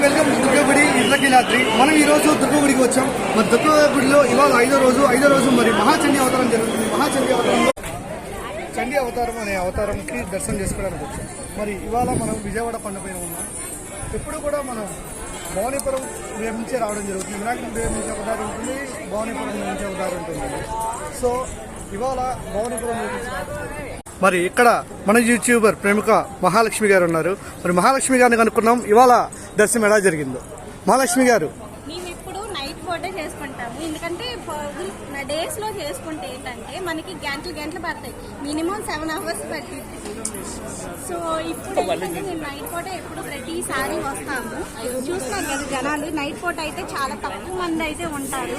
Welcome to దుర్గగుడి Indrakeeladri. మనం ఈ రోజు దుర్గగుడికి వచ్చాం. మరి దుర్గగుడిలో ఇవాళ ఐదో రోజు మరి మహాచండీ అవతారం జరుగుతుంది. చండీ అవతారం అనే అవతారంకి దర్శనం చేసుకోవడానికి వచ్చాం. మరి ఇవాళ మనం విజయవాడ కొండ పైన ఉన్నాం. ఎప్పుడు కూడా మనం భవానీపురం నుంచే రావడం జరుగుతుంది. వినాయకుడి నుంచి అవతారం ఉంటుంది, భవానీపురం నుంచి అవతారం ఉంటుంది. సో ఇవాళ భవానీపురం మరి ఇక్కడ మన యూట్యూబర్ ప్రముఖ మహాలక్ష్మి గారు ఉన్నారు. మరి మహాలక్ష్మి గారిని కనుక్కున్నాం ఇవాళ దర్శనం ఎలా జరిగిందో. మహాలక్ష్మి గారు, మేము ఇప్పుడు నైట్ ఫోటో చేసుకుంటాము. ఎందుకంటే డేస్ లో చేసుకుంటే ఏంటంటే మనకి గంటలు పడతాయి, మినిమం 7 hours పట్టింది. సో ఇప్పుడు మేము నైట్ ఫోటో ఎప్పుడు ప్రతిసారి వస్తాము. చూస్తున్నాం కదా జనాలు, నైట్ ఫోటో అయితే చాలా తక్కువ మంది అయితే ఉంటారు.